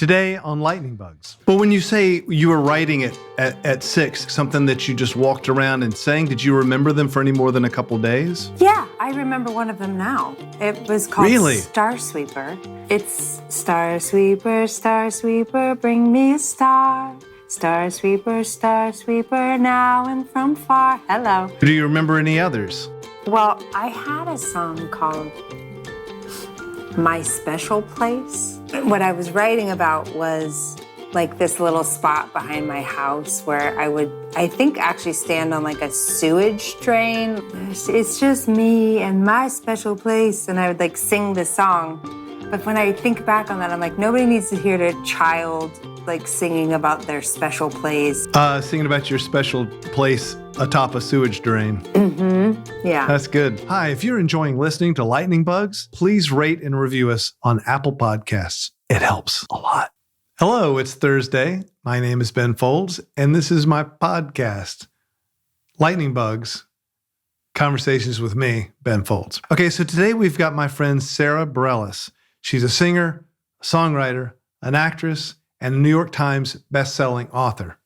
Today on Lightning Bugs. But when you say you were writing it at 6, something that you just walked around and sang, did you remember them for any more than a couple days? Yeah, I remember one of them now. It was called Star Sweeper. It's Star Sweeper, bring me a star. Star Sweeper, now and from far. Hello. Do you remember any others? Well, I had a song called My Special Place. What I was writing about was like this little spot behind my house where I would, I think, actually stand on like a sewage drain. It's just me and my special place. And I would like sing this song. But when I think back on that, I'm like, nobody needs to hear a child like singing about their special place. Singing about your special place atop a sewage drain. Mm-hmm. Yeah. That's good. Hi, if you're enjoying listening to Lightning Bugs, please rate and review us on Apple Podcasts. It helps a lot. Hello, it's Thursday. My name is Ben Folds, and this is my podcast, Lightning Bugs, Conversations with me, Ben Folds. Okay, so today we've got my friend Sara Bareilles. She's a singer, a songwriter, an actress, and a New York Times best-selling author.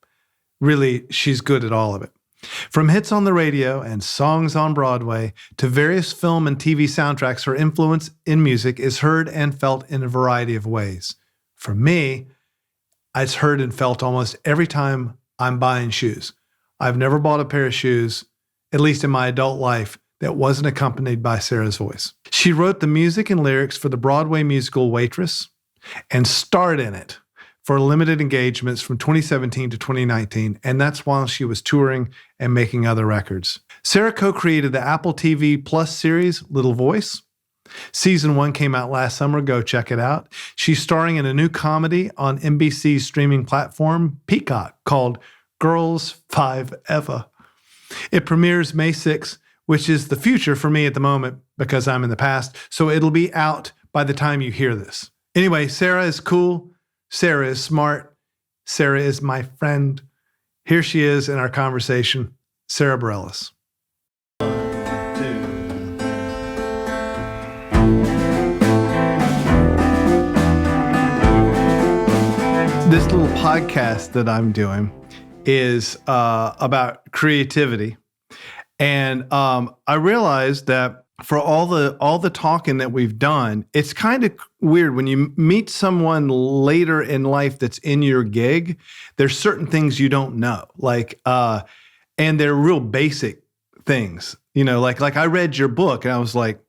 Really, she's good at all of it. From hits on the radio and songs on Broadway to various film and TV soundtracks, her influence in music is heard and felt in a variety of ways. For me, it's heard and felt almost every time I'm buying shoes. I've never bought a pair of shoes, at least in my adult life, that wasn't accompanied by Sara's voice. She wrote the music and lyrics for the Broadway musical Waitress and starred in it for limited engagements from 2017 to 2019, and that's while she was touring and making other records. Sara co-created the Apple TV Plus series, Little Voice. Season 1 came out last summer. Go check it out. She's starring in a new comedy on NBC's streaming platform, Peacock, called Girls 5 Eva. It premieres May 6th, which is the future for me at the moment because I'm in the past, so it'll be out by the time you hear this. Anyway, Sara is cool. Sara is smart. Sara is my friend. Here she is in our conversation, Sara Bareilles. This little podcast that I'm doing is about creativity. And I realized that for all the talking that we've done, it's kind of weird when you meet someone later in life that's in your gig. There's certain things you don't know, like, and they're real basic things. You know, like I read your book and I was like,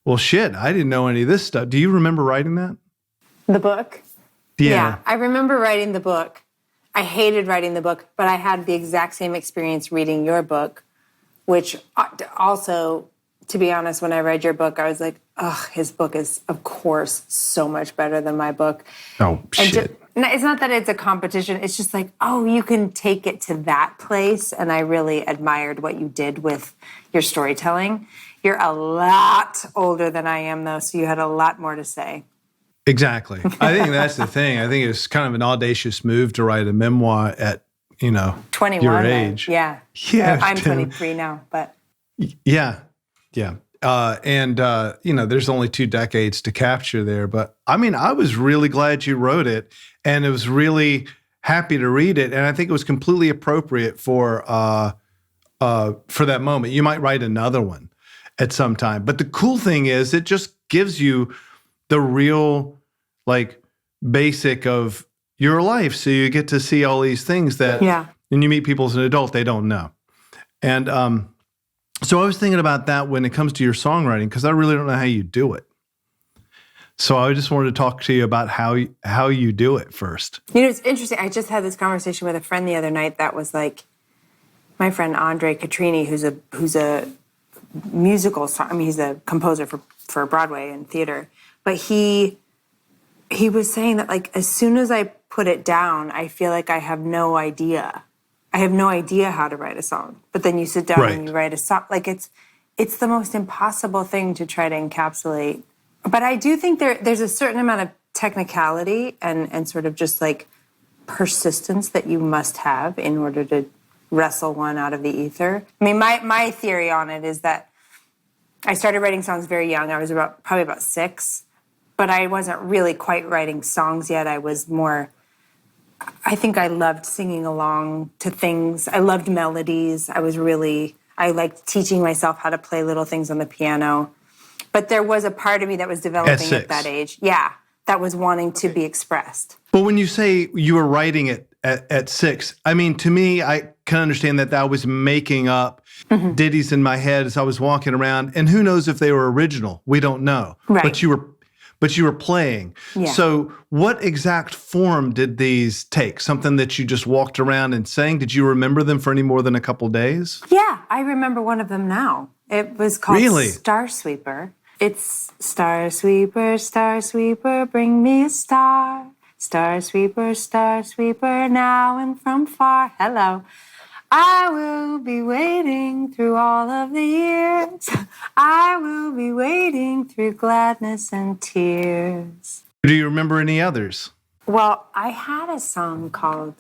well, shit, I didn't know any of this stuff. Do you remember writing that? The book? Yeah, I remember writing the book. I hated writing the book, but I had the exact same experience reading your book, which also, to be honest, when I read your book, I was like, ugh, his book is, of course, so much better than my book. Oh, shit. It's not that it's a competition. It's just like, oh, you can take it to that place. And I really admired what you did with your storytelling. You're a lot older than I am, though, so you had a lot more to say. Exactly. I think that's the thing. I think it's kind of an audacious move to write a memoir at, 21, your age. Yeah. I'm 23 now, but. Yeah. There's only 2 decades to capture there. But I mean, I was really glad you wrote it and it was really happy to read it. And I think it was completely appropriate for that moment. You might write another one at some time. But the cool thing is it just gives you the real, basic of your life. So you get to see all these things that when you meet people as an adult, they don't know. And so I was thinking about that when it comes to your songwriting, because I really don't know how you do it. So I just wanted to talk to you about how you do it first. It's interesting. I just had this conversation with a friend the other night that was like, my friend Andre Catrini, who's a musical song. I mean, he's a composer for Broadway and theater. But he was saying that, as soon as I put it down, I feel like I have no idea. I have no idea how to write a song. But then you sit down and you write a song. It's the most impossible thing to try to encapsulate. But I do think there's a certain amount of technicality and sort of just, persistence that you must have in order to wrestle one out of the ether. I mean, my theory on it is that I started writing songs very young. I was probably about 6. but I wasn't really quite writing songs yet. I think I loved singing along to things. I loved melodies. I liked teaching myself how to play little things on the piano. But there was a part of me that was developing at that age. Yeah, that was wanting to be expressed. But when you say you were writing it at 6, I mean, to me, I can understand that I was making up ditties in my head as I was walking around. And who knows if they were original? We don't know. Right. But you were playing. Yeah. So what exact form did these take? Something that you just walked around and sang? Did you remember them for any more than a couple days? Yeah, I remember one of them now. It was called Star Sweeper. It's Star Sweeper, bring me a star. Star Sweeper, now and from far. Hello. I will be waiting through all of the years. I will be waiting through gladness and tears. Do you remember any others? Well, I had a song called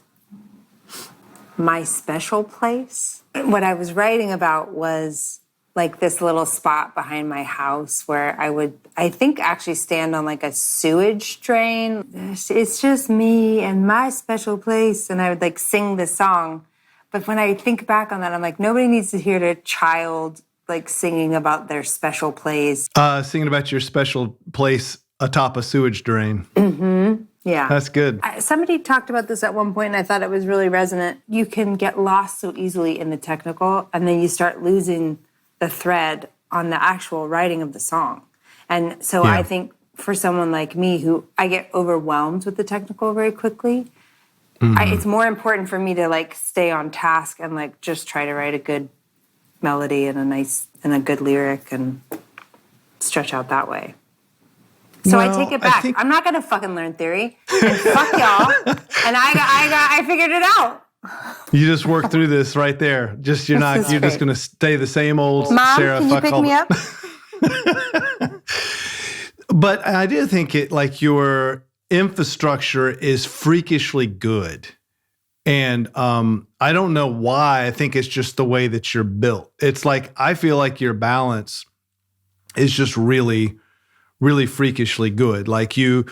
My Special Place. What I was writing about was like this little spot behind my house where I would, I think, actually stand on like a sewage drain. It's just me and my special place. And I would like sing the song. But when I think back on that, I'm like, nobody needs to hear a child like singing about their special place. Singing about your special place atop a sewage drain. Mm-hmm. Yeah. That's good. Somebody talked about this at one point, and I thought it was really resonant. You can get lost so easily in the technical, and then you start losing the thread on the actual writing of the song. And so I think for someone like me, who I get overwhelmed with the technical very quickly, it's more important for me to like stay on task and like just try to write a good melody and a good lyric and stretch out that way. So I take it back. I'm not gonna fucking learn theory. And fuck y'all. And I figured it out. You just worked through this right there. You're just gonna stay the same old Mom, Sarah. can you pick me up? But I do think it like your infrastructure is freakishly good. And I don't know why. I think it's just the way that you're built. It's like, I feel like your balance is just really, really freakishly good. Like you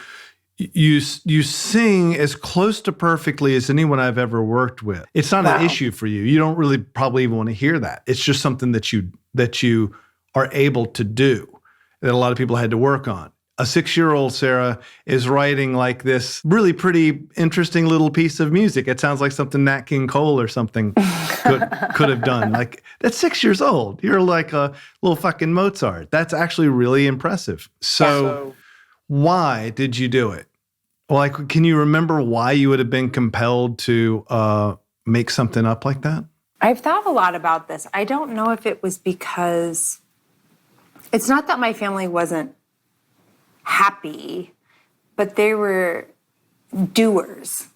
sing as close to perfectly as anyone I've ever worked with. It's not an issue for you. You don't really probably even want to hear that. It's just something that you are able to do that a lot of people had to work on. A 6-year-old Sarah is writing like this really pretty interesting little piece of music. It sounds like something Nat King Cole or something could have done. Like, that's 6 years old. You're like a little fucking Mozart. That's actually really impressive. So why did you do it? Like, can you remember why you would have been compelled to make something up like that? I've thought a lot about this. I don't know if it was because it's not that my family wasn't happy, but they were doers.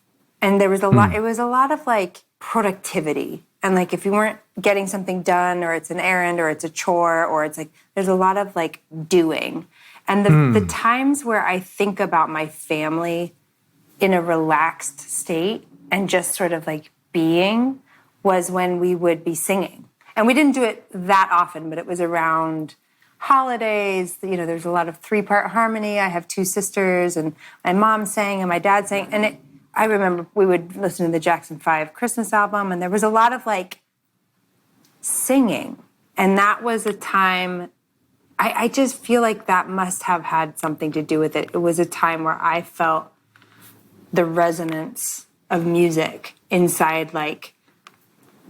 And there was a lot, it was a lot of like productivity. And like, if you weren't getting something done, or it's an errand, or it's a chore, or it's like, there's a lot of like doing. And the times where I think about my family in a relaxed state and just sort of like being was when we would be singing. And we didn't do it that often, but it was around holidays. You know, there's a lot of 3-part harmony. I have 2 sisters, and my mom sang and my dad sang. And I remember we would listen to the Jackson 5 Christmas album, and there was a lot of like singing. And that was a time, I just feel like that must have had something to do with it. It was a time where I felt the resonance of music inside like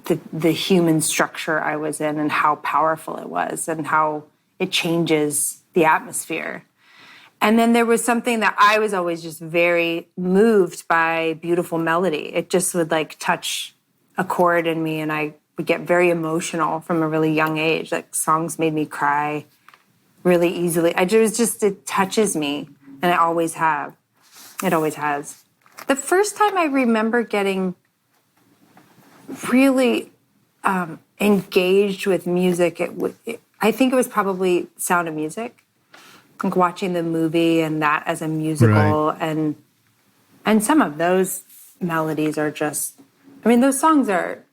the human structure I was in, and how powerful it was, and how it changes the atmosphere. And then there was something that I was always just very moved by, beautiful melody. It just would like touch a chord in me, and I would get very emotional from a really young age. Like, songs made me cry really easily. It touches me, and it always have. It always has. The first time I remember getting really engaged with music, I think it was probably Sound of Music, like watching the movie and that as a musical, right. and some of those melodies are just, I mean, those songs are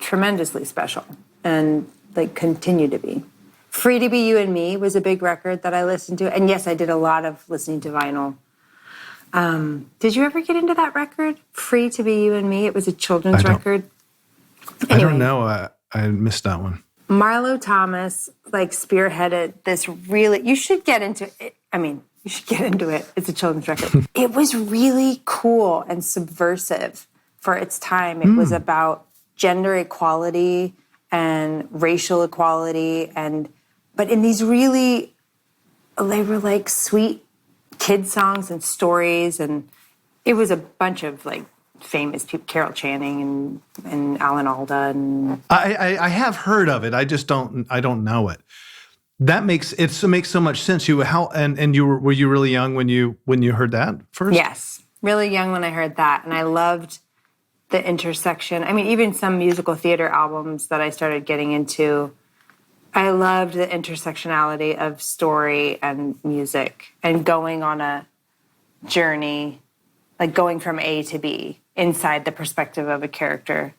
tremendously special and like continue to be. Free to Be You and Me was a big record that I listened to. And yes, I did a lot of listening to vinyl. Did you ever get into that record? Free to Be You and Me? It was a children's record. Anyway, I don't know. I missed that one. Marlo Thomas spearheaded this really, you should get into it. I mean, you should get into it. It's a children's record. It was really cool and subversive for its time. It was about gender equality and racial equality, but in these really, they were like sweet kid songs and stories, and it was a bunch of like famous people, Carol Channing and Alan Alda, and I have heard of it. I just don't know it. That makes so much sense. Were you really young when you heard that first? Yes, really young when I heard that, and I loved the intersection. I mean, even some musical theater albums that I started getting into, I loved the intersectionality of story and music and going on a journey, like going from A to B inside the perspective of a character.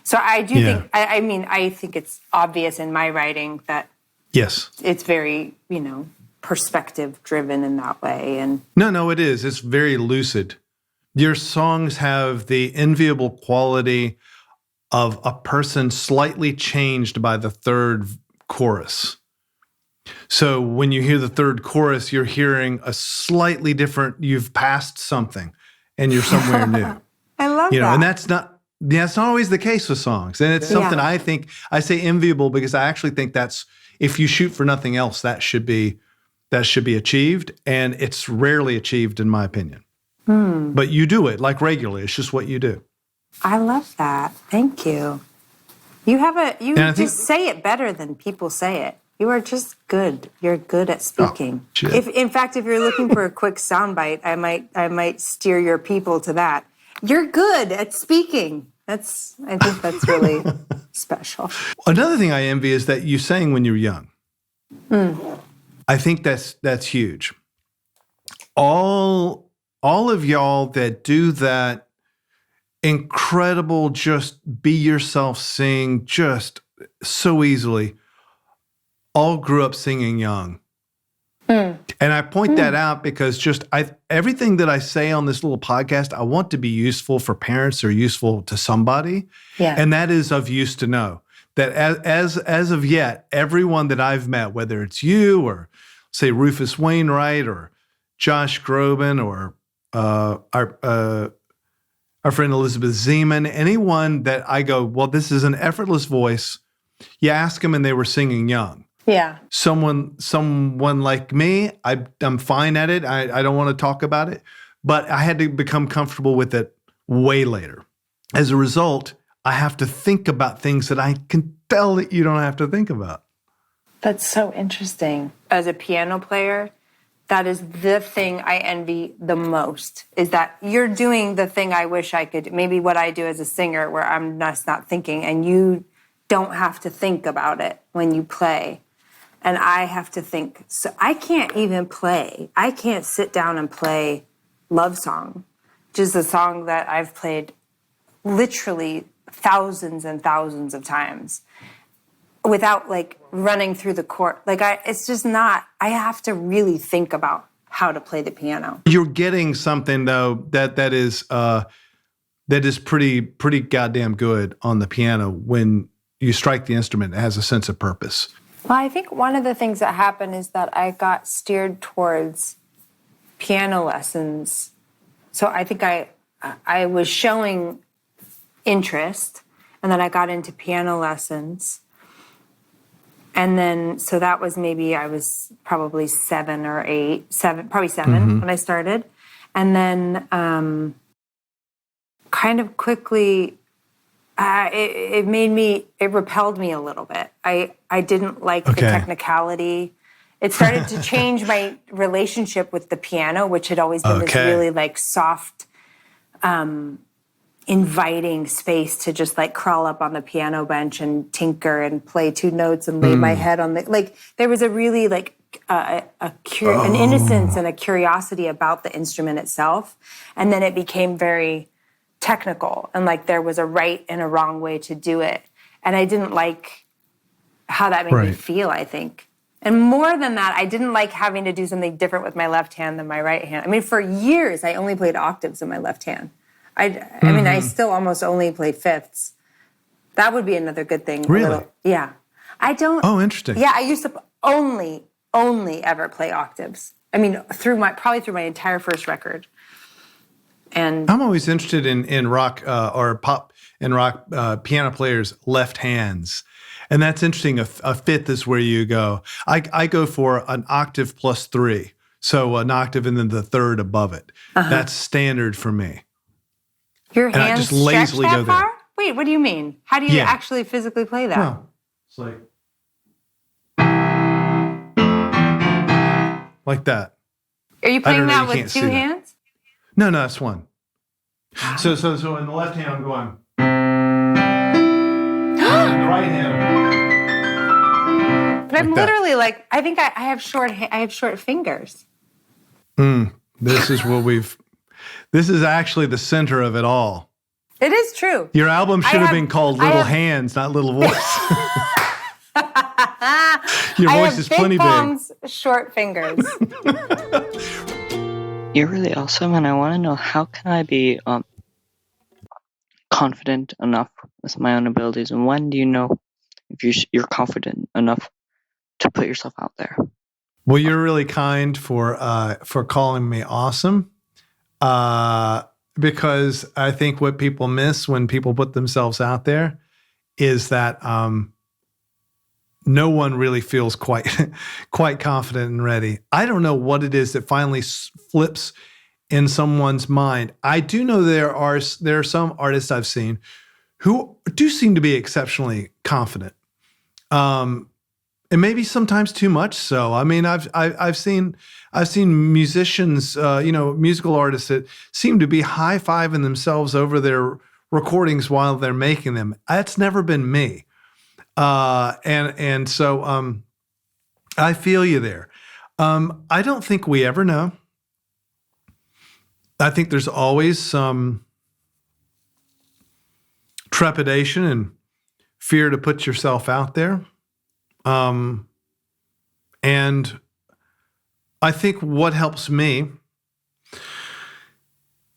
So I do think, I think it's obvious in my writing that yes, it's very, perspective driven in that way. And no, it is. It's very lucid. Your songs have the enviable quality of a person slightly changed by the third chorus. So when you hear the third chorus, you're hearing a slightly different, you've passed something and you're somewhere new. I love that. And that's not always the case with songs. And it's something I think, I say enviable because I actually think that's, if you shoot for nothing else, that should be achieved. And it's rarely achieved in my opinion. But you do it like regularly. It's just what you do. I love that. Thank you. You just say it better than people say it. You are just good. You're good at speaking. In fact, if you're looking for a quick soundbite, I might steer your people to that. You're good at speaking. I think that's really special. Another thing I envy is that you sang when you were young. I think that's huge. All of y'all that do that incredible, just be yourself, sing just so easily, all grew up singing young. And I point that out because everything that I say on this little podcast, I want to be useful for parents or useful to somebody. Yeah. And that is of use to know that as of yet, everyone that I've met, whether it's you or say Rufus Wainwright or Josh Groban or our friend Elizabeth Zeman, anyone that I go, well, this is an effortless voice. You ask them and they were singing young. Yeah. Someone like me, I'm fine at it. I don't want to talk about it, but I had to become comfortable with it way later. As a result, I have to think about things that I can tell that you don't have to think about. That's so interesting. As a piano player, that is the thing I envy the most, is that you're doing the thing I wish I could, maybe what I do as a singer where I'm just not thinking, and you don't have to think about it when you play. And I have to think. So I can't even play. I can't sit down and play Love Song, which is a song that I've played literally thousands and thousands of times without running through the chord. It's just not, I have to really think about how to play the piano. You're getting something though that is pretty goddamn good on the piano when you strike the instrument. It has a sense of purpose. Well, I think one of the things that happened is that I got steered towards piano lessons. So I think I was showing interest, and then I got into piano lessons. And then, so that was maybe, I was probably probably seven when I started. And then kind of quickly, it repelled me a little bit. I didn't like the technicality. It started to change my relationship with the piano, which had always been this really soft, inviting space to just crawl up on the piano bench and tinker and play two notes and lay my head on there was a really an innocence and a curiosity about the instrument itself. And then it became very technical and there was a right and a wrong way to do it. And I didn't like how that made me feel, I think. And more than that, I didn't like having to do something different with my left hand than my right hand. I mean, for years, I only played octaves in my left hand. I mean, I still almost only played fifths. That would be another good thing. Really? Yeah. I don't. Oh, interesting. Yeah, I used to only ever play octaves. I mean, probably through my entire first record. And I'm always interested in rock or pop and rock piano players' left hands. And that's interesting. A fifth is where you go. I go for an octave plus 3. So an octave and then the third above it. That's standard for me. Your And I hands just lazily stretch go that far? there. Wait, what do you mean? How do you actually physically play that? Well, it's like that. Are you playing that you with can't two see that. hands? No, that's one. So in the left hand I'm going. In the right hand. But I'm Like that. literally like, I think I have short fingers. This is this is actually the center of it all. It is true. Your album should have been called Little Hands, not Little Voice. Your voice is plenty big. Palms, short fingers. You're really awesome, and I want to know, how can I be confident enough with my own abilities, and when do you know if you're confident enough to put yourself out there? Well, you're really kind for calling me awesome, because I think what people miss when people put themselves out there is that no one really feels quite confident and ready. I don't know what it is that finally flips in someone's mind. I do know there are some artists I've seen who do seem to be exceptionally confident, and maybe sometimes too much so. I mean, I've seen musicians, musical artists that seem to be high-fiving themselves over their recordings while they're making them. That's never been me. So I feel you there. I don't think we ever know. I think there's always some trepidation and fear to put yourself out there. And I think what helps me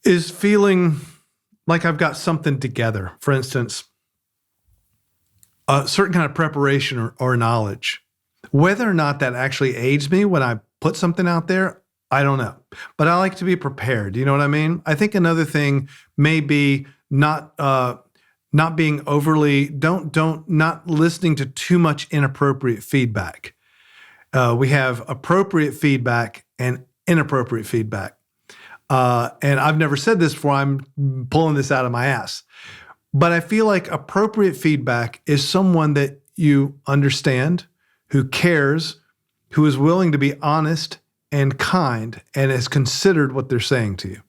is feeling like I've got something together. For instance, a certain kind of preparation or knowledge. Whether or not that actually aids me when I put something out there, I don't know. But I like to be prepared. You know what I mean? I think another thing may be not being overly, not listening to too much inappropriate feedback. We have appropriate feedback and inappropriate feedback. And I've never said this before. I'm pulling this out of my ass. But I feel like appropriate feedback is someone that you understand, who cares, who is willing to be honest and kind, and has considered what they're saying to you.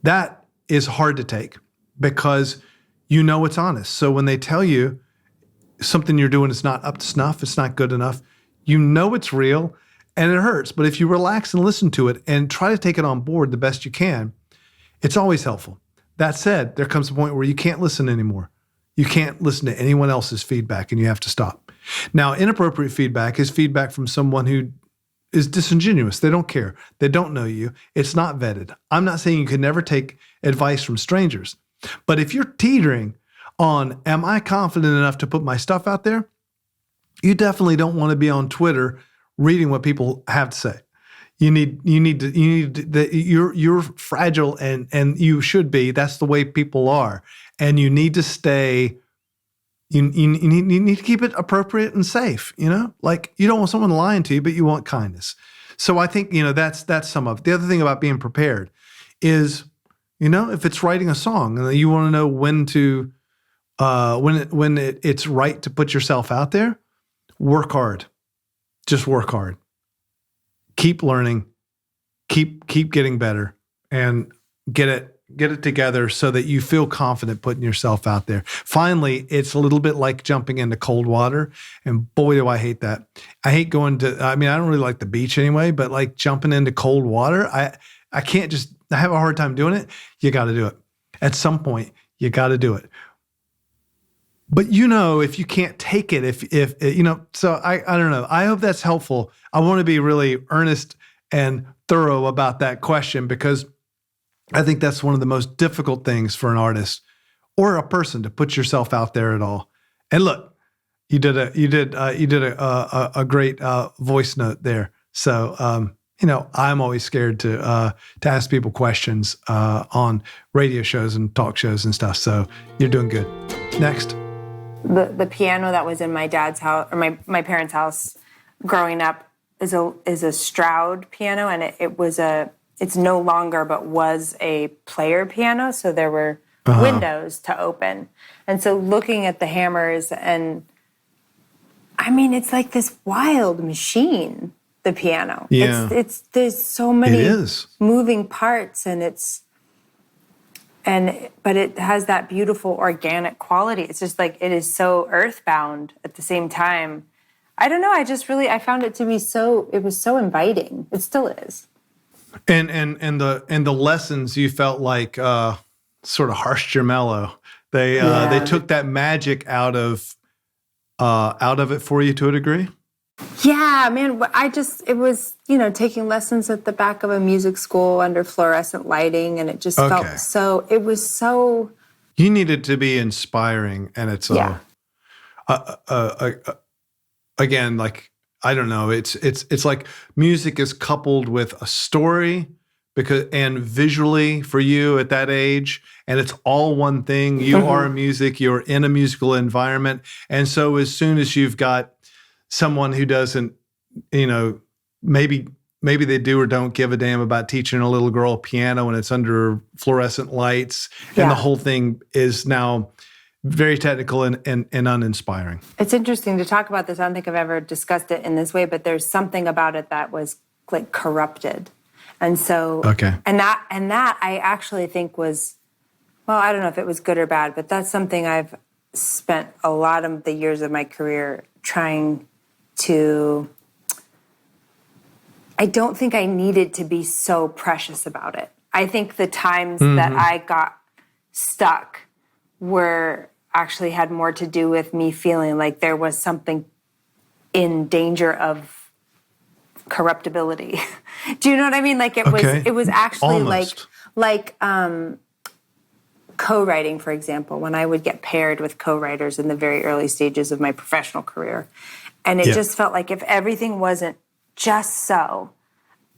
That is hard to take because you know it's honest. So when they tell you something you're doing is not up to snuff, it's not good enough, you know it's real and it hurts. But if you relax and listen to it and try to take it on board the best you can, it's always helpful. That said, there comes a point where you can't listen anymore. You can't listen to anyone else's feedback and you have to stop. Now, inappropriate feedback is feedback from someone who is disingenuous. They don't care. They don't know you. It's not vetted. I'm not saying you could never take advice from strangers. But if you're teetering on, am I confident enough to put my stuff out there? You definitely don't want to be on Twitter reading what people have to say. You're fragile and you should be. That's the way people are. And you need to stay, you need to keep it appropriate and safe, Like you don't want someone lying to you, but you want kindness. So I think, that's some of it. The other thing about being prepared is, if it's writing a song and you want to know when to, when it's right to put yourself out there, work hard. Just work hard. Keep learning, keep getting better, and get it together so that you feel confident putting yourself out there. Finally, it's a little bit like jumping into cold water, and boy, do I hate that. I hate going to, I don't really like the beach anyway, but like jumping into cold water, I can't just, I have a hard time doing it. You got to do it. At some point, you got to do it. But if you can't take it, so I don't know. I hope that's helpful. I want to be really earnest and thorough about that question, because I think that's one of the most difficult things for an artist or a person, to put yourself out there at all. And look, you did a great voice note there. So I'm always scared to ask people questions on radio shows and talk shows and stuff. So you're doing good. Next. The piano that was in my dad's house, or my parents' house growing up, is a Stroud piano, and it's no longer, but was a player piano. So there were windows to open, and so looking at the hammers, and I mean, it's like this wild machine. The piano, yeah, there's so many moving parts, but it has that beautiful organic quality. It's just like, it is so earthbound at the same time. I don't know. I found it to be it was so inviting. It still is. And the lessons, you felt like sort of harshed your mellow. They took that magic out of it for you to a degree. Yeah, man, it was, taking lessons at the back of a music school under fluorescent lighting, and it just felt it was so... You needed to be inspiring, and it's again, like, I don't know, it's like music is coupled with a story, and visually for you at that age, and it's all one thing. You are music, you're in a musical environment, and so as soon as you've got someone who doesn't, maybe they do or don't give a damn about teaching a little girl piano when it's under fluorescent lights, and the whole thing is now very technical and uninspiring. It's interesting to talk about this. I don't think I've ever discussed it in this way, but there's something about it that was like corrupted. And so, and that I actually think was, well, I don't know if it was good or bad, but that's something I've spent a lot of the years of my career trying to... I don't think I needed to be so precious about it. I think the times that I got stuck actually had more to do with me feeling like there was something in danger of corruptibility. Do you know what I mean? Like it was actually like co-writing, for example, when I would get paired with co-writers in the very early stages of my professional career. And it just felt like if everything wasn't just so,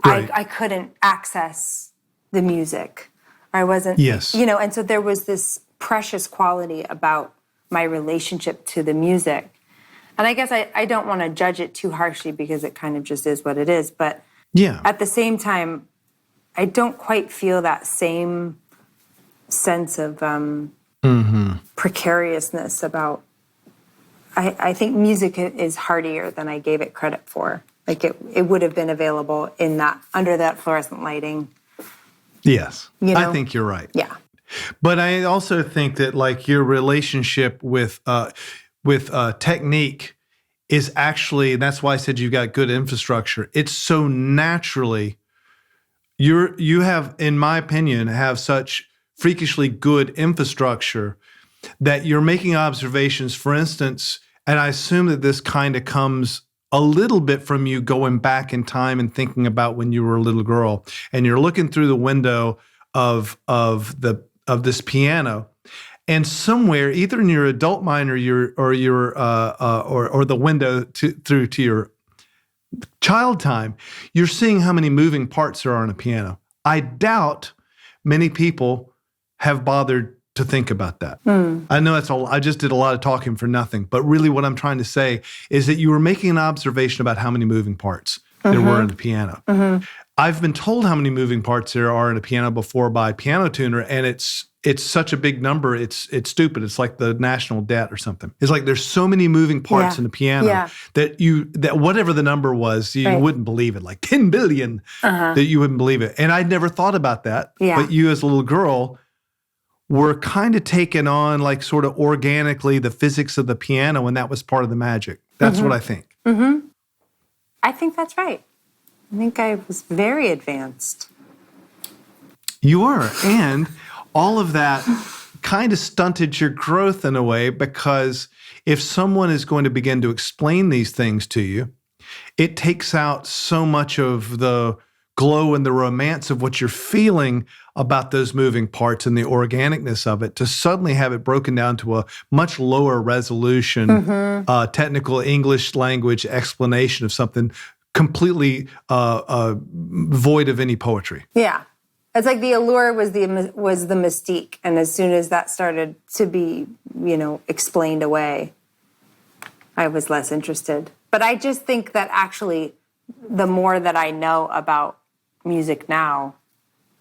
I couldn't access the music. I wasn't, and so there was this precious quality about my relationship to the music. And I guess I don't want to judge it too harshly, because it kind of just is what it is. But at the same time, I don't quite feel that same sense of precariousness about... I think music is hardier than I gave it credit for. Like it would have been available under that fluorescent lighting. Yes, I think you're right. Yeah, but I also think that like your relationship with technique is actually, and that's why I said you've got good infrastructure. It's so naturally, you have, in my opinion, have such freakishly good infrastructure that you're making observations, for instance, and I assume that this kind of comes a little bit from you going back in time and thinking about when you were a little girl, and you're looking through the window of this piano, and somewhere, either in your adult mind or the window through to your child time, you're seeing how many moving parts there are on a piano. I doubt many people have bothered to think about that. I know that's all. I just did a lot of talking for nothing. But really what I'm trying to say is that you were making an observation about how many moving parts there were in the piano. I've been told how many moving parts there are in a piano before by a piano tuner, and it's such a big number, it's stupid. It's like the national debt or something. It's like there's so many moving parts in the piano that whatever the number was, you wouldn't believe it, like 10 billion, that you wouldn't believe it. And I'd never thought about that. But you as a little girl were kind of taken on like sort of organically the physics of the piano, and that was part of the magic. That's what I think. I think that's right. I think I was very advanced. You are, and all of that kind of stunted your growth in a way, because if someone is going to begin to explain these things to you, it takes out so much of the glow and the romance of what you're feeling about those moving parts and the organicness of it, to suddenly have it broken down to a much lower resolution, technical English language explanation of something completely void of any poetry. Yeah. It's like the allure was the mystique. And as soon as that started to be, explained away, I was less interested. But I just think that actually the more that I know about music now,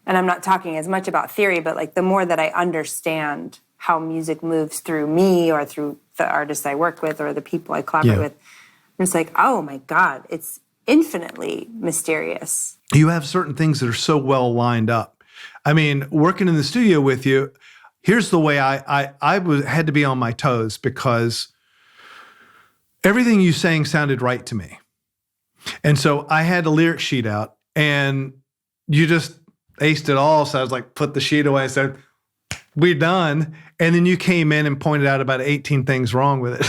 and I'm not talking as much about theory, but like the more that I understand how music moves through me or through the artists I work with or the people I collaborate with, I'm just like, oh my God, it's infinitely mysterious. You have certain things that are so well lined up. I mean, working in the studio with you, here's the way I had to be on my toes, because everything you sang sounded right to me. And so I had a lyric sheet out, and you just aced it all. So I was like, put the sheet away and said, we're done. And then you came in and pointed out about 18 things wrong with it.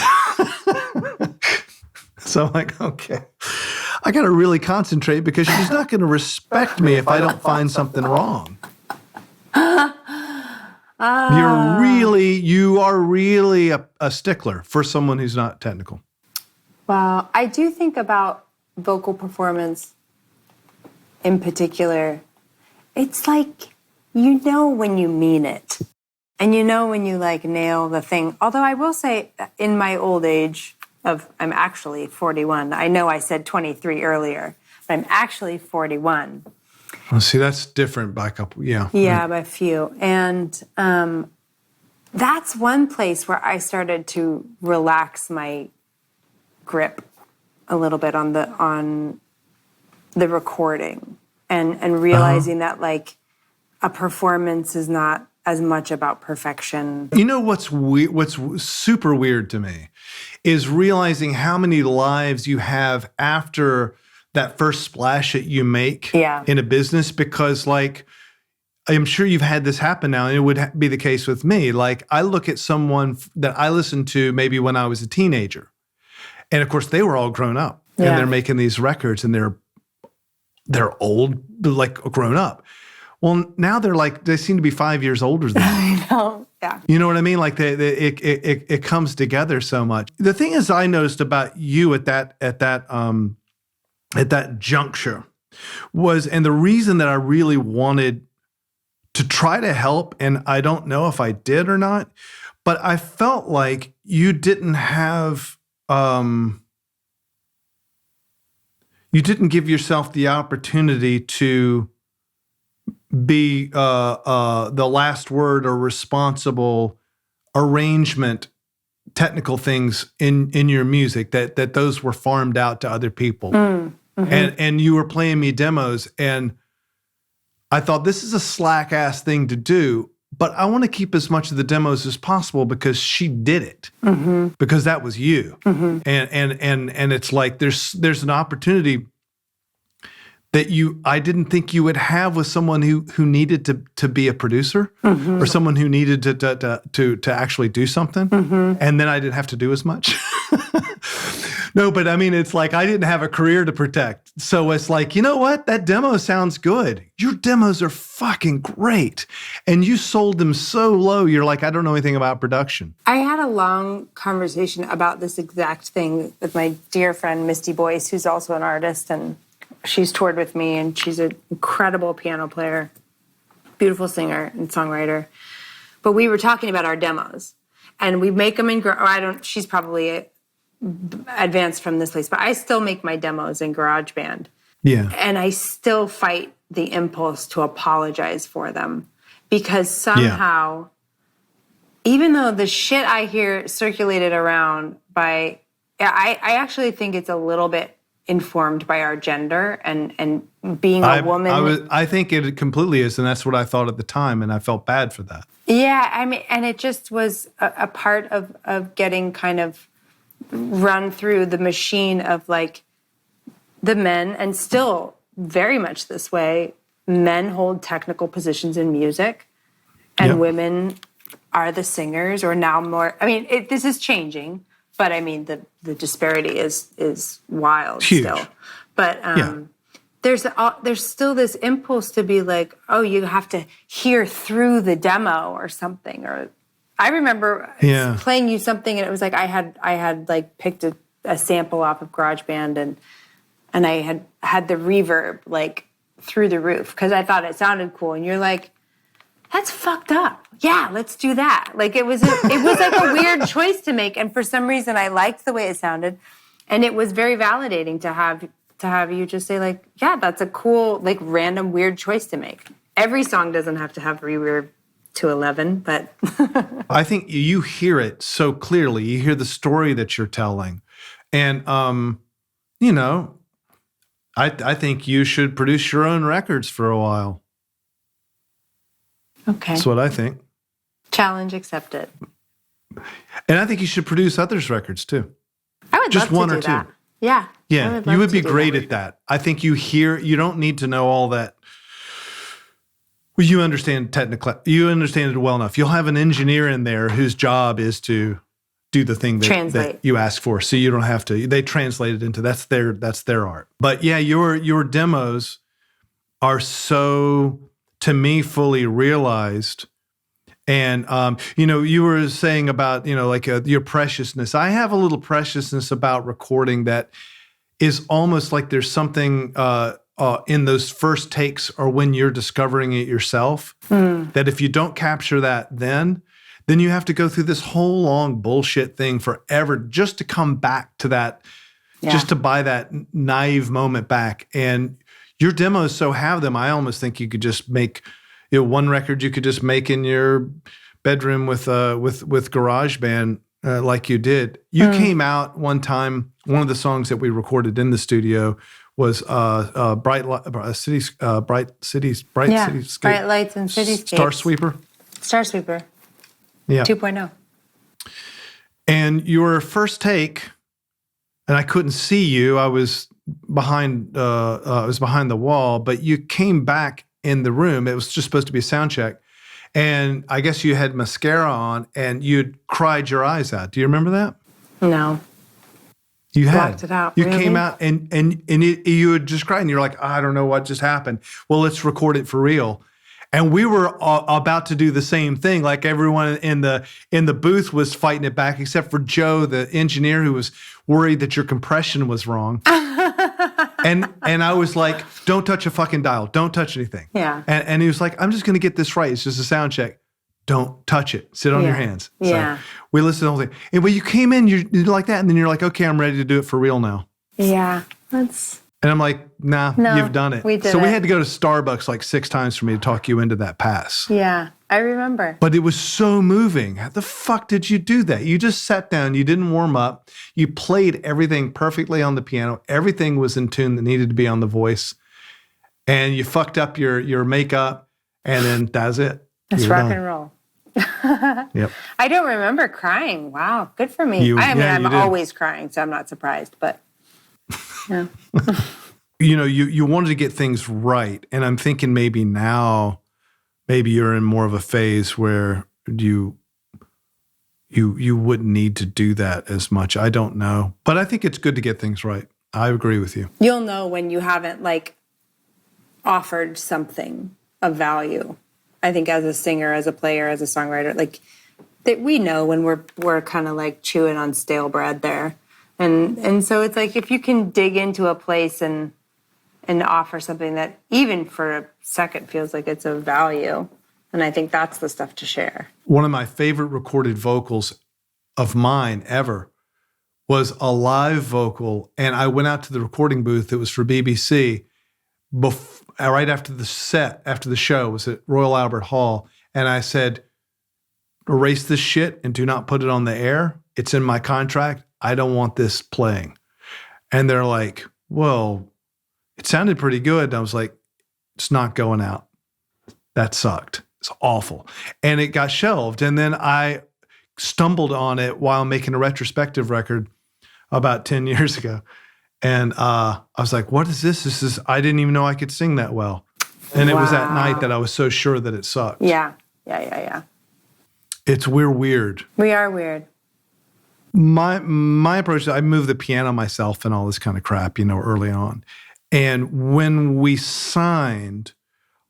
So I'm like, okay, I got to really concentrate, because she's not going to respect me if I don't find something wrong. You are really a stickler for someone who's not technical. Well, I do think about vocal performance in particular. It's like, when you mean it, and when you like nail the thing. Although I will say, in my old age I'm actually 41. I know I said 23 earlier, but I'm actually 41. Well, see, that's different by a couple, Yeah, by a few. And that's one place where I started to relax my grip a little bit on the recording, and realizing that like a performance is not as much about perfection. You know what's super weird to me is realizing how many lives you have after that first splash that you make in a business, because like, I'm sure you've had this happen now, and it would be the case with me. Like, I look at someone that I listened to maybe when I was a teenager, and of course they were all grown up, and they're making these records, and they're old, like grown up. Well, now they seem to be 5 years older than me. I know, yeah. You know what I mean? Like it comes together so much. The thing is, I noticed about you at that juncture was, and the reason that I really wanted to try to help, and I don't know if I did or not, but I felt like you didn't have, you didn't give yourself the opportunity to be the last word or responsible arrangement, technical things in your music, that those were farmed out to other people. And you were playing me demos, and I thought, this is a slack ass thing to do, but I want to keep as much of the demos as possible because she did it, because that was you. And it's like, there's an opportunity that I didn't think you would have with someone who needed to be a producer, or someone who needed to actually do something. And then I didn't have to do as much. No, but I mean, it's like I didn't have a career to protect. So it's like, you know what? That demo sounds good. Your demos are fucking great. And you sold them so low, you're like, I don't know anything about production. I had a long conversation about this exact thing with my dear friend, Misty Boyce, who's also an artist, and she's toured with me, and she's an incredible piano player, beautiful singer and songwriter. But we were talking about our demos, and we make them in, she's probably advanced from this place, but I still make my demos in GarageBand. Yeah. And I still fight the impulse to apologize for them, because somehow, even though the shit I hear circulated around I actually think it's a little bit informed by our gender and being a woman. I think it completely is, and that's what I thought at the time, and I felt bad for that. Yeah, I mean, and it just was a part of getting kind of run through the machine of like the men, and still very much this way, men hold technical positions in music, and women are the singers, or now more. I mean, this is changing, but I mean the disparity is wild Huge. still. But there's still this impulse to be like, oh, you have to hear through the demo or something. Or I remember playing you something, and it was like I had like picked a sample off of GarageBand, and I had the reverb like through the roof because I thought it sounded cool, and you're like, that's fucked up. Yeah, let's do that. Like it was like a weird choice to make, and for some reason I liked the way it sounded, and it was very validating to have you just say like, yeah, that's a cool like random weird choice to make. Every song doesn't have to have reverb to 11, but I think you hear it so clearly. You hear the story that you're telling, and you know, I think you should produce your own records for a while. Okay. That's what I think. Challenge accepted. And I think you should produce others' records too. I would just love one to or do two. that. Yeah. Yeah, you would be great at that. I think you don't need to know all that. Well, you understand you understand it well enough. You'll have an engineer in there whose job is to do the thing that you ask for. So you don't have to, they translate it into, that's their art. But yeah, your demos are so, to me, fully realized. And, you know, you were saying about, you know, like your preciousness. I have a little preciousness about recording that is almost like there's something in those first takes or when you're discovering it yourself, that if you don't capture that then you have to go through this whole long bullshit thing forever just to come back to that, just to buy that naive moment back. And your demos so have them. I almost think you could just make, you know, one record you could just make in your bedroom with GarageBand like you did. You came out one time. One of the songs that we recorded in the studio was Bright Lights and Cityscape. Star Sweeper. Yeah. 2.0. And your first take, and I couldn't see you. I was behind the wall, but you came back in the room. It was just supposed to be a sound check. And I guess you had mascara on and you'd cried your eyes out. Do you remember that? No. You had. Blocked it out. You really? came out and you had just cried and you're like, I don't know what just happened. Well, let's record it for real. And we were about to do the same thing. Like everyone in the booth was fighting it back, except for Joe, the engineer, who was worried that your compression was wrong. and I was like, don't touch a fucking dial. Don't touch anything. Yeah. And he was like, I'm just going to get this right. It's just a sound check. Don't touch it. Sit on your hands. Yeah. So we listened to the whole thing. And when you came in, you're like that. And then you're like, okay, I'm ready to do it for real now. Yeah. And I'm like, nah, no, you've done it. We did so we had to go to Starbucks like 6 times for me to talk you into that pass. Yeah, I remember. But it was so moving. How the fuck did you do that? You just sat down. You didn't warm up. You played everything perfectly on the piano. Everything was in tune that needed to be on the voice. And you fucked up your makeup. And then that's it. It's rock and roll. Yep. I don't remember crying. Wow, good for me. I'm always crying, so I'm not surprised. But yeah. You know, you wanted to get things right. And I'm thinking maybe now, maybe you're in more of a phase where you wouldn't need to do that as much. I don't know. But I think it's good to get things right. I agree with you. You'll know when you haven't like offered something of value. I think as a singer, as a player, as a songwriter, like that we know when we're kind of like chewing on stale bread there. And so it's like if you can dig into a place and offer something that even for a second feels like it's of value, and I think that's the stuff to share. One of my favorite recorded vocals of mine ever was a live vocal, and I went out to the recording booth. It was for BBC. Right after the show was at Royal Albert Hall, and I said, erase this shit and do not put it on the air. It's in my contract. I don't want this playing. And they're like, well, it sounded pretty good. And I was like, it's not going out. That sucked. It's awful. And it got shelved. And then I stumbled on it while making a retrospective record about 10 years ago. And I was like, what is this? I didn't even know I could sing that well. And it was that night that I was so sure that it sucked. Yeah. We're weird. We are weird. My approach is I moved the piano myself and all this kind of crap, early on. And when we signed,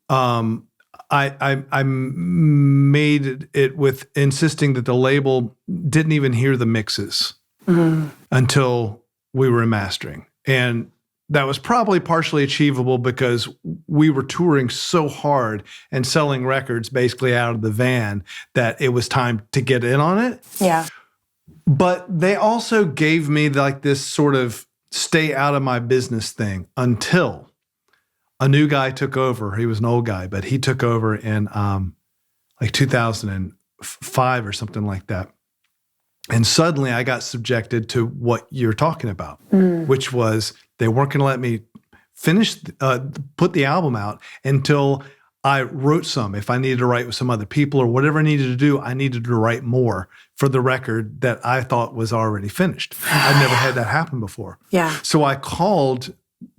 I made it with insisting that the label didn't even hear the mixes until we were mastering. And that was probably partially achievable because we were touring so hard and selling records basically out of the van that it was time to get in on it. Yeah. But they also gave me like this sort of stay out of my business thing until a new guy took over. He was an old guy, but he took over in like 2005 or something like that. And suddenly I got subjected to what you're talking about, which was they weren't going to let me finish, put the album out until I wrote some. If I needed to write with some other people or whatever I needed to do, I needed to write more for the record that I thought was already finished. I'd never had that happen before. Yeah. So I called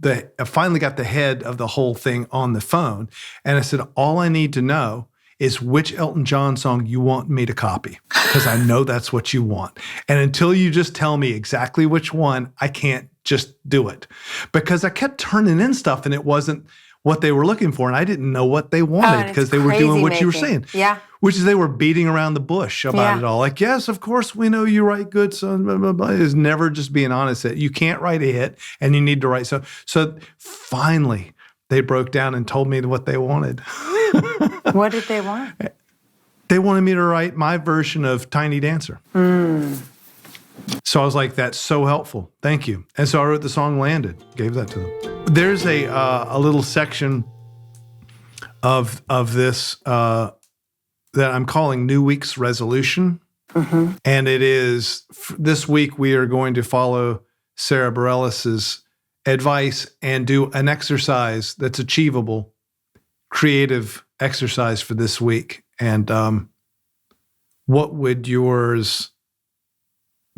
I finally got the head of the whole thing on the phone. And I said, all I need to know is which Elton John song you want me to copy, because I know that's what you want. And until you just tell me exactly which one, I can't just do it. Because I kept turning in stuff and it wasn't what they were looking for. And I didn't know what they wanted because they were doing what you were saying. Yeah. Which is they were beating around the bush about it all. Like, yes, of course, we know you write good songs, blah, blah, blah. Is never just being honest that you can't write a hit and you need to write. So finally, they broke down and told me what they wanted. What did they want? They wanted me to write my version of Tiny Dancer. So I was like, that's so helpful. Thank you. And so I wrote the song Landed, gave that to them. There's a little section of this that I'm calling New Week's Resolution. And it is, this week we are going to follow Sara Bareilles' advice and do an exercise that's achievable, creative exercise for this week. And what would yours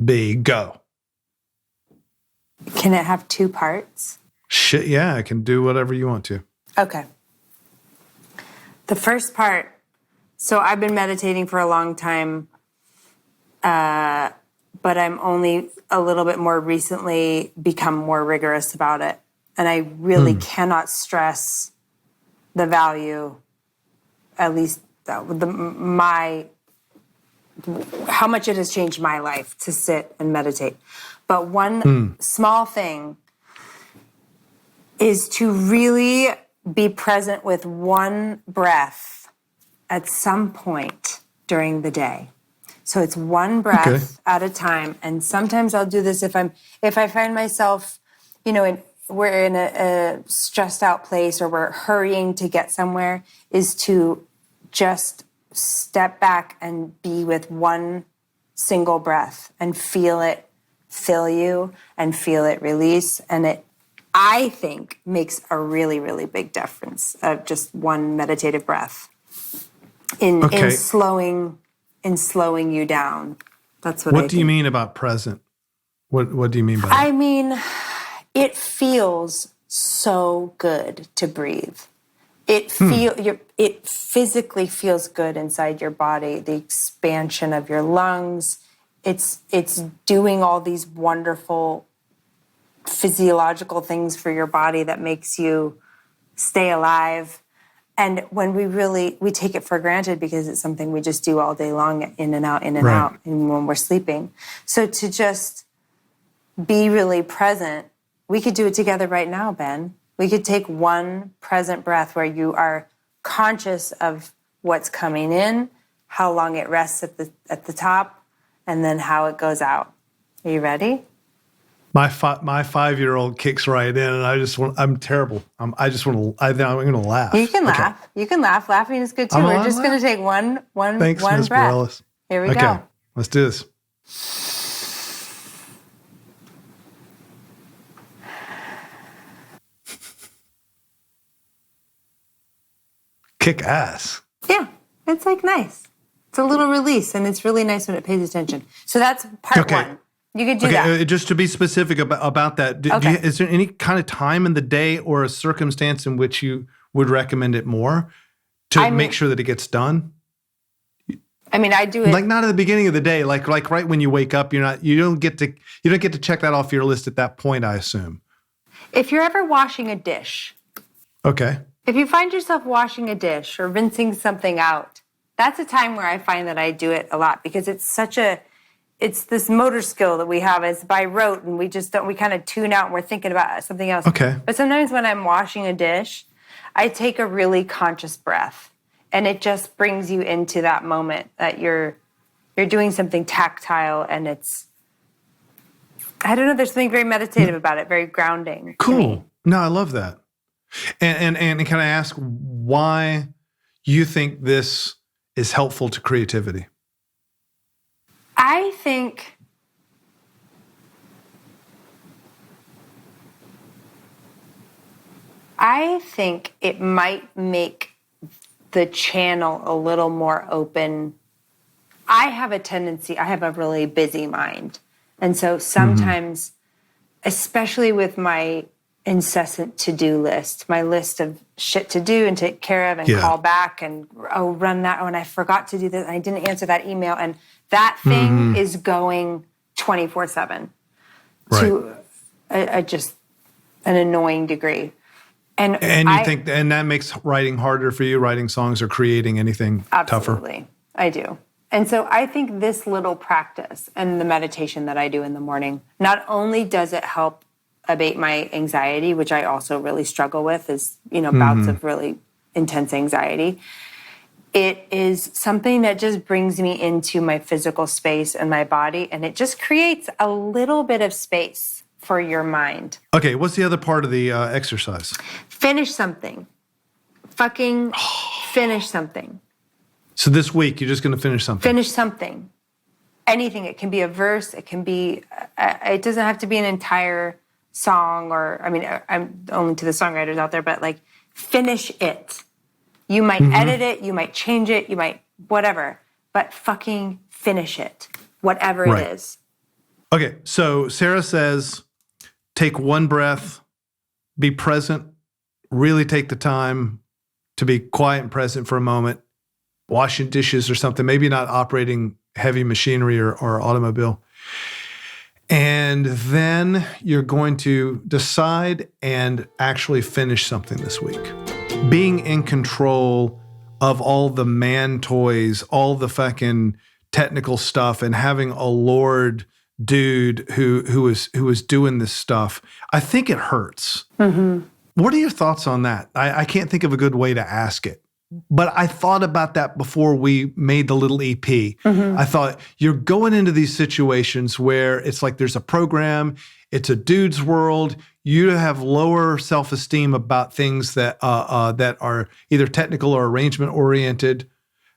be? Go. Can it have two parts? Shit, yeah, I can do whatever you want to. Okay. The first part, so I've been meditating for a long time, but I'm only a little bit more recently become more rigorous about it. And I really cannot stress the value, at least how much it has changed my life to sit and meditate. But one small thing is to really be present with one breath at some point during the day. So it's one breath at a time. And sometimes I'll do this if I find myself, we're in a stressed out place or we're hurrying to get somewhere, is to just step back and be with one single breath and feel it fill you and feel it release. And it, I think, makes a really, really big difference of just one meditative breath in slowing you down. That's what I think. What do you mean about present? What do you mean by that? I mean, it feels so good to breathe. It physically feels good inside your body, the expansion of your lungs. It's doing all these wonderful physiological things for your body that makes you stay alive. And when we take it for granted because it's something we just do all day long, in and out, and when we're sleeping. So to just be really present, we could do it together right now, Ben. We could take one present breath where you are conscious of what's coming in, how long it rests at the top, and then how it goes out. Are you ready? My 5-year-old kicks right in, and I'm terrible. I'm going to laugh. You can laugh. You can laugh. Laughing is good too. We're just going to take one Thanks, one Ms. breath. Bareilles. Here we go. Let's do this. Kick ass. Yeah, it's like nice. It's a little release, and it's really nice when it pays attention. So that's part one. You could do that. Just to be specific about that, is there any kind of time in the day or a circumstance in which you would recommend it more to make sure that it gets done? I mean, I do it. Like not at the beginning of the day, like right when you wake up, you don't get to check that off your list at that point, I assume. If you're ever washing a dish, Okay. if you find yourself washing a dish or rinsing something out, that's a time where I find that I do it a lot because it's this motor skill that we have is by rote, and we kind of tune out and we're thinking about something else. Okay. But sometimes when I'm washing a dish, I take a really conscious breath, and it just brings you into that moment that you're doing something tactile, and I don't know, there's something very meditative about it, very grounding. Cool. No, I love that. And can I ask why you think this is helpful to creativity? I think it might make the channel a little more open. I have a really busy mind. And so sometimes, especially with my incessant to-do list, my list of shit to do and take care of and call back and run that, and I forgot to do this, and I didn't answer that email, and that thing is going 24/7 to just an annoying degree. And you think that makes writing harder for you, writing songs or creating anything tougher? Absolutely, I do. And so I think this little practice and the meditation that I do in the morning, not only does it help abate my anxiety, which I also really struggle with, is, bouts of really intense anxiety. It is something that just brings me into my physical space and my body, and it just creates a little bit of space for your mind. Okay, what's the other part of the exercise? Finish something. Fucking finish something. So this week, you're just going to finish something? Finish something. Anything. It can be a verse. It can be, it doesn't have to be an entire song I'm only to the songwriters out there, but finish it. You might edit it, you might change it, you might whatever, but fucking finish it, whatever it is. Okay, so Sara says, take one breath, be present, really take the time to be quiet and present for a moment, washing dishes or something, maybe not operating heavy machinery or automobile. And then you're going to decide and actually finish something this week. Being in control of all the man toys, all the fucking technical stuff, and having a Lord dude who was doing this stuff, I think it hurts. What are your thoughts on that? I can't think of a good way to ask it. But I thought about that before we made the little EP. I thought, you're going into these situations where it's like there's a program, it's a dude's world, you have lower self-esteem about things that are either technical or arrangement oriented.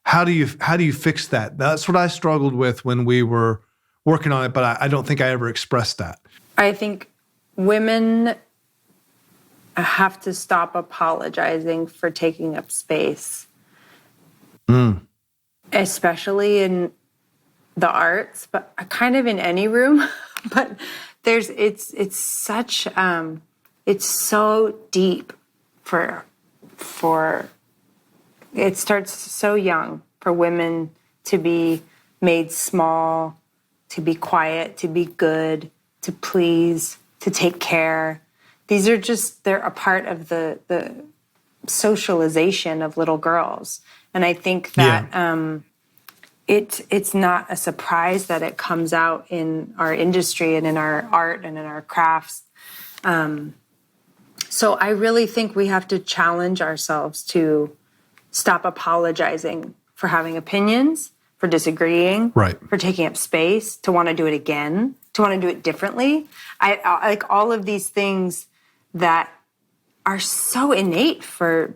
How do you fix that? That's what I struggled with when we were working on it, but I don't think I ever expressed that. I think women have to stop apologizing for taking up space, especially in the arts, but kind of in any room. But it's so deep for it starts so young for women to be made small, to be quiet, to be good, to please, to take care. These are they're a part of the socialization of little girls. And I think that it's not a surprise that it comes out in our industry and in our art and in our crafts. So I really think we have to challenge ourselves to stop apologizing for having opinions, for disagreeing, for taking up space, to want to do it again, to want to do it differently. I like all of these things that are so innate for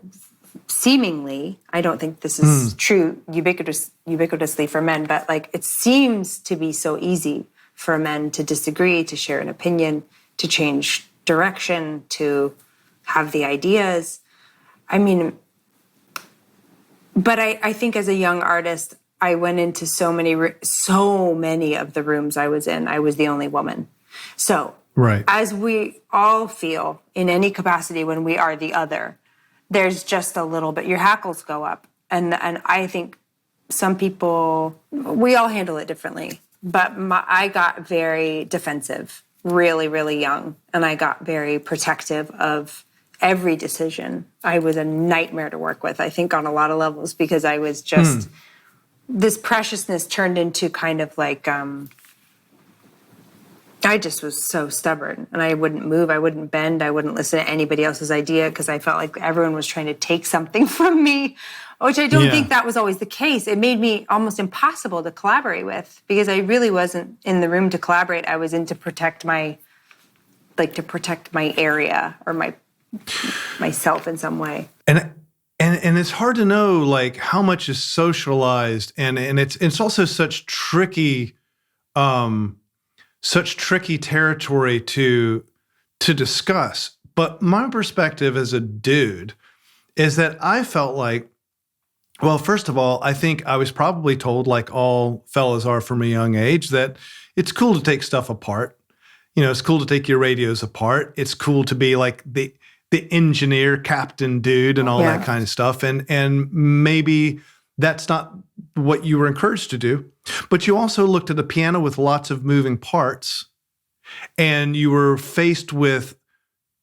seemingly, I don't think this is true ubiquitously for men, but it seems to be so easy for men to disagree, to share an opinion, to change direction, to have the ideas. I mean, but I think as a young artist, I went into so many of the rooms I was in. I was the only woman. So as we all feel in any capacity when we are the other, there's just a little bit, your hackles go up. And I think some people, we all handle it differently. But I got very defensive really, really young. And I got very protective of every decision. I was a nightmare to work with, I think, on a lot of levels, because I was just, this preciousness turned into kind of like, I just was so stubborn, and I wouldn't move, I wouldn't bend, I wouldn't listen to anybody else's idea, because I felt like everyone was trying to take something from me, which I don't think that was always the case. It made me almost impossible to collaborate with, because I really wasn't in the room to collaborate. I was in to protect my area or myself in some way. And it's hard to know like how much is socialized, and it's also such tricky territory to discuss. But my perspective as a dude is that I felt like, well, first of all, I think I was probably told, like all fellas are from a young age, that it's cool to take stuff apart. You know, it's cool to take your radios apart. It's cool to be like the engineer, captain dude and all that kind of stuff. And maybe that's not what you were encouraged to do. But you also looked at a piano with lots of moving parts, and you were faced with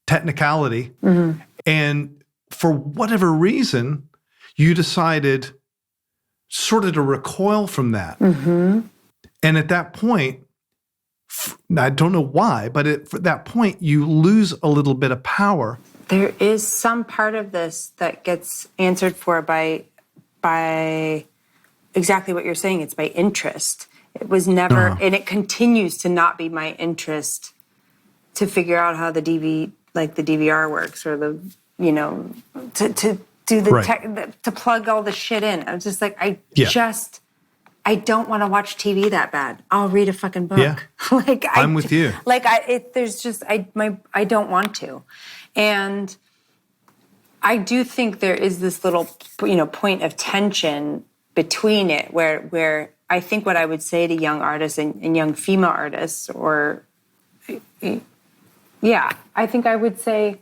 technicality. And for whatever reason, you decided sort of to recoil from that. And at that point, I don't know why, but at that point, you lose a little bit of power. There is some part of this that gets answered for by exactly what you're saying. It's by interest. It was never, and it continues to not be my interest to figure out how the DVR works, or to do the to plug all the shit in. I was just like, I don't want to watch TV that bad. I'll read a fucking book. Yeah. I'm with you. I don't want to. And I do think there is this little, point of tension between it, where I think what I would say to young artists and young female artists, I think I would say,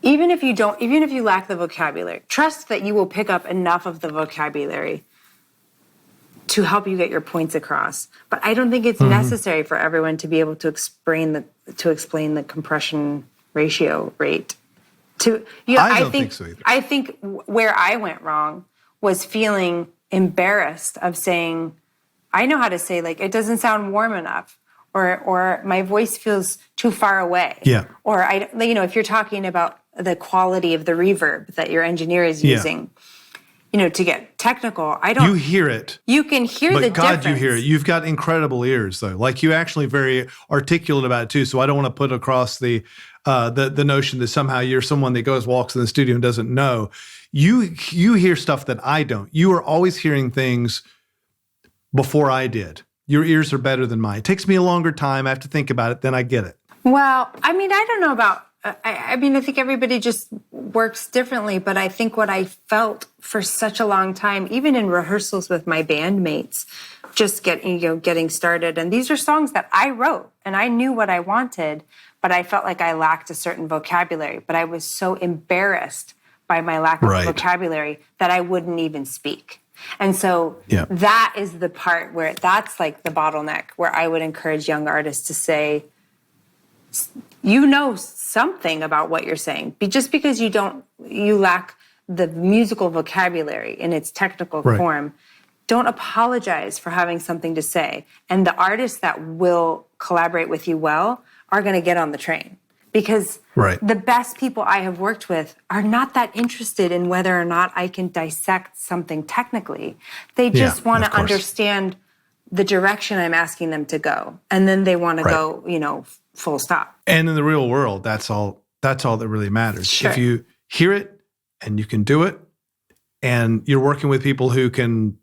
even if you lack the vocabulary, trust that you will pick up enough of the vocabulary to help you get your points across. But I don't think it's necessary for everyone to be able to explain the compression ratio rate. I don't think so either. I think where I went wrong was feeling embarrassed of saying, I know how to say, like, it doesn't sound warm enough, or my voice feels too far away. Yeah. Or if you're talking about the quality of the reverb that your engineer is using, to get technical, You hear it. You can hear the difference. God, you hear it. You've got incredible ears, though. Like, you actually very articulate about it, too. So I don't want to put across the notion that somehow you're someone that walks in the studio and doesn't know. You hear stuff that I don't. You are always hearing things before I did. Your ears are better than mine. It takes me a longer time. I have to think about it. Then I get it. Well, I don't know about... I think everybody just works differently, but I think what I felt for such a long time, even in rehearsals with my bandmates, just getting started, and these are songs that I wrote, and I knew what I wanted, but I felt like I lacked a certain vocabulary, but I was so embarrassed by my lack of vocabulary that I wouldn't even speak. And so that is the part where that's like the bottleneck, where I would encourage young artists to say, something about what you're saying. Just because you lack the musical vocabulary in its technical form, don't apologize for having something to say. And the artists that will collaborate with you well are going to get on the train. Because the best people I have worked with are not that interested in whether or not I can dissect something technically. They just want to understand the direction I'm asking them to go. And then they want to go, full stop. And in the real world, that's all that really matters. Sure. If you hear it and you can do it, and you're working with people who can,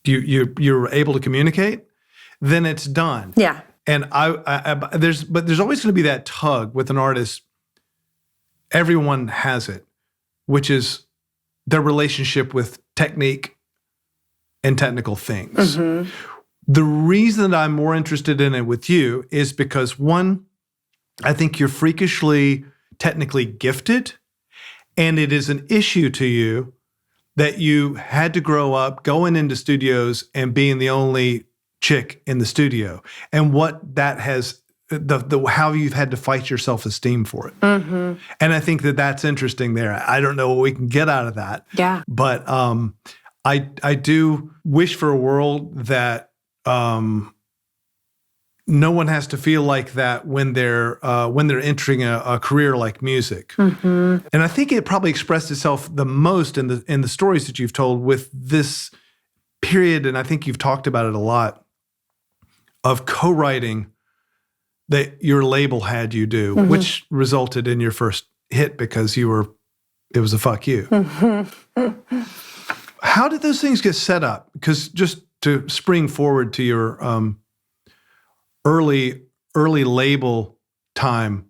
you're able to communicate, then it's done. Yeah. And there's always going to be that tug with an artist. Everyone has it, which is their relationship with technique and technical things. Mm-hmm. The reason that I'm more interested in it with you is because, one, I think you're freakishly technically gifted, and it is an issue to you that you had to grow up going into studios and being the only chick in the studio, and what that has how you've had to fight your self-esteem for it. Mm-hmm. And I think that that's interesting there. I don't know what we can get out of that. Yeah. But I do wish for a world that no one has to feel like that when they're entering a career like music. Mm-hmm. And I think it probably expressed itself the most in the stories that you've told with this period, and I think you've talked about it a lot, of co-writing that your label had you do, mm-hmm. which resulted in your first hit because it was a fuck you. Mm-hmm. How did those things get set up? Because just to spring forward to your early label time,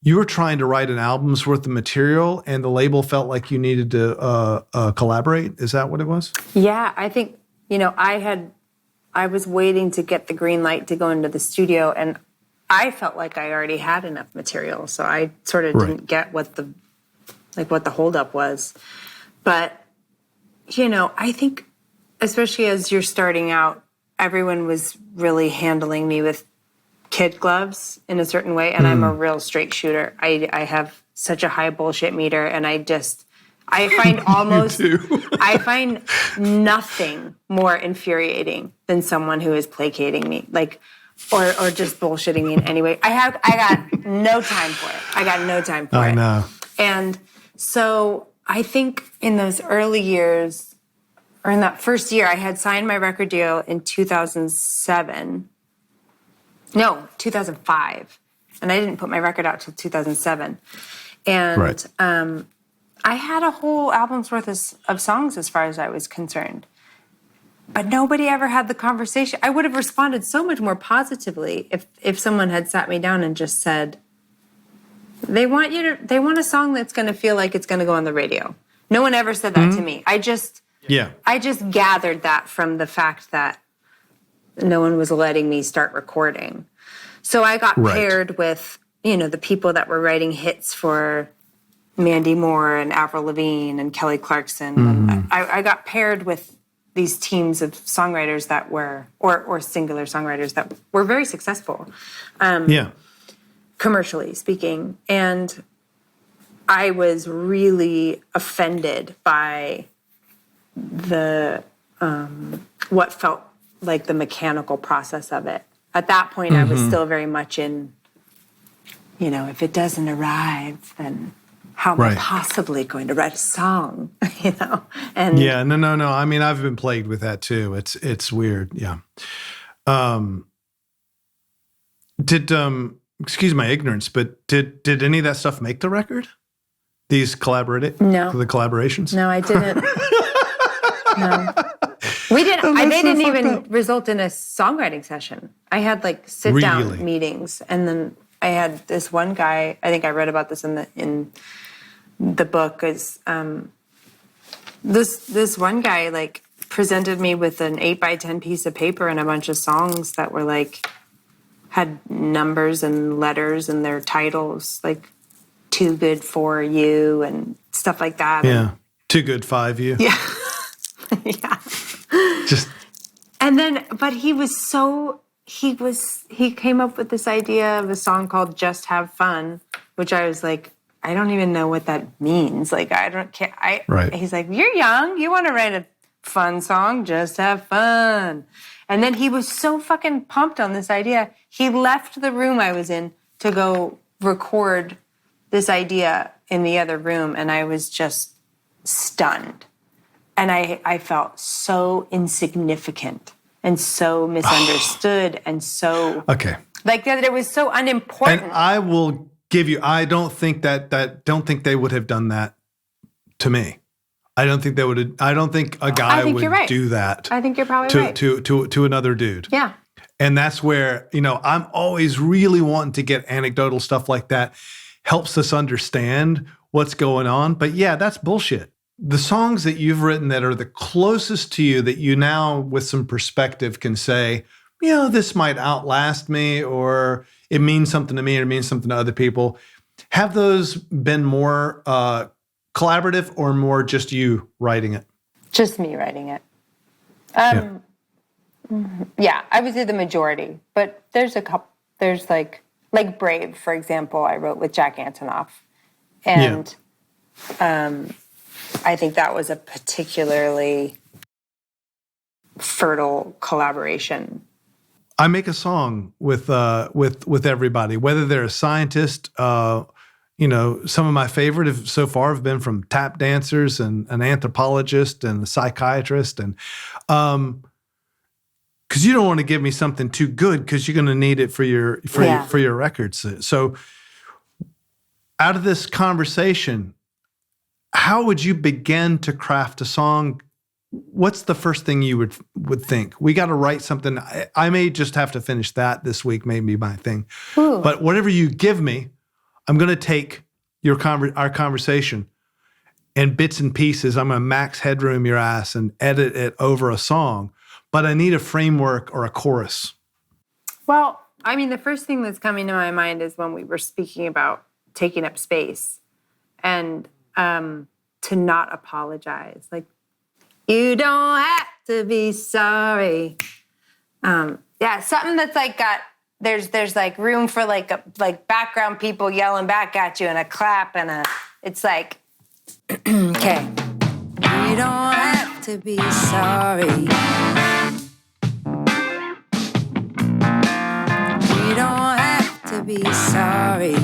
you were trying to write an album's worth of material, and the label felt like you needed to collaborate. Is that what it was? Yeah, I think, I was waiting to get the green light to go into the studio, and I felt like I already had enough material, so I sort of didn't get what the holdup was. But, I think, especially as you're starting out, everyone was really handling me with kid gloves in a certain way, and I'm a real straight shooter. I have such a high bullshit meter, and I find almost, I find nothing more infuriating than someone who is placating me, or just bullshitting me in any way. I got no time for it. I know. And so I think in those early years, or in that first year, I had signed my record deal in 2005. And I didn't put my record out till 2007. And I had a whole album's worth of songs as far as I was concerned. But nobody ever had the conversation. I would have responded so much more positively if someone had sat me down and just said, they want a song that's going to feel like it's going to go on the radio. No one ever said that to me. I just gathered that from the fact that no one was letting me start recording. So I got paired with, the people that were writing hits for Mandy Moore and Avril Lavigne and Kelly Clarkson. And I got paired with these teams of songwriters that were, or singular songwriters that were very successful, commercially speaking. And I was really offended by the what felt like the mechanical process of it. At that point, I was still very much in, if it doesn't arrive, then how am I possibly going to write a song? And no. I mean, I've been plagued with that too. It's weird. Yeah. Excuse my ignorance, but did any of that stuff make the record? These the collaborations? No, I didn't. No. We didn't. They didn't even result in a songwriting session. I had sit-down meetings, and then I had this one guy. I think I read about this in the book. Is this one guy presented me with an 8x10 piece of paper and a bunch of songs that were had numbers and letters and their titles, "Too Good for You" and stuff like that. Yeah, "Too Good 5 You." Yeah, yeah. But he came up with this idea of a song called "Just Have Fun," which I was like, I don't even know what that means. I don't care. He's like, you're young. You want to write a fun song? Just have fun. And then he was so fucking pumped on this idea. He left the room I was in to go record this idea in the other room. And I was just stunned. And I felt so insignificant and so misunderstood and so... Okay. that it was so unimportant. And I will give you, I don't think don't think they would have done that to me. I don't think a guy would do that. I think you're probably right. To another dude. Yeah. And that's where, I'm always really wanting to get anecdotal stuff like that. Helps us understand what's going on. But yeah, that's bullshit. The songs that you've written that are the closest to you that you now, with some perspective, can say, this might outlast me, or it means something to me, or it means something to other people. Have those been more collaborative or more just you writing it? Just me writing it. Yeah. Yeah, I would say the majority, but there's a couple. There's like Brave, for example. I wrote with Jack Antonoff, and I think that was a particularly fertile collaboration. I make a song with everybody, whether they're a scientist. Some of my favorite so far have been from tap dancers and an anthropologist and a psychiatrist, and because you don't want to give me something too good because you're going to need it for your records. So, out of this conversation, how would you begin to craft a song? What's the first thing you would think? We got to write something. I may just have to finish that this week, maybe my thing. Ooh. But whatever you give me, I'm going to take our conversation in bits and pieces. I'm going to max headroom your ass and edit it over a song. But I need a framework or a chorus. Well, I mean, the first thing that's coming to my mind is when we were speaking about taking up space and to not apologize. Like, you don't have to be sorry. Something that's like got there's like room for like background people yelling back at you and a clap and it's like okay. You don't have to be sorry. You don't have to be sorry.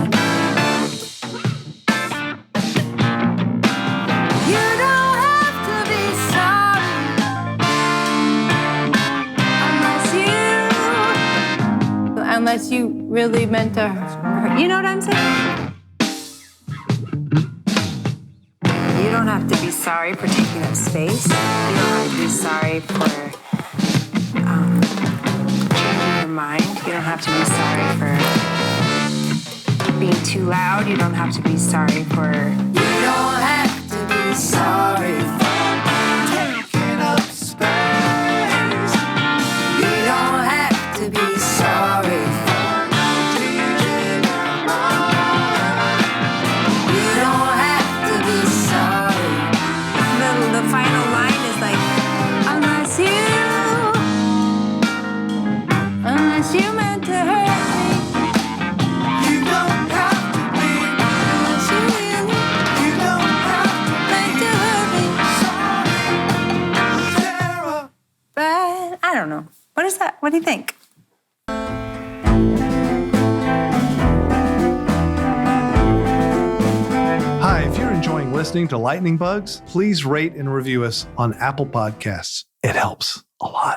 Unless you really meant to hurt. You know what I'm saying? You don't have to be sorry for taking up space. You don't have to be sorry for changing your mind. You don't have to be sorry for being too loud. You don't have to be sorry for... You don't have to be sorry for taking up space. You don't have to be sorry. You meant to hurt me. You don't have to be. Unless you really. You don't have to meant to hurt me. Sorry, Sarah. But I don't know. What is that? What do you think? Hi, if you're enjoying listening to Lightning Bugs, please rate and review us on Apple Podcasts. It helps a lot.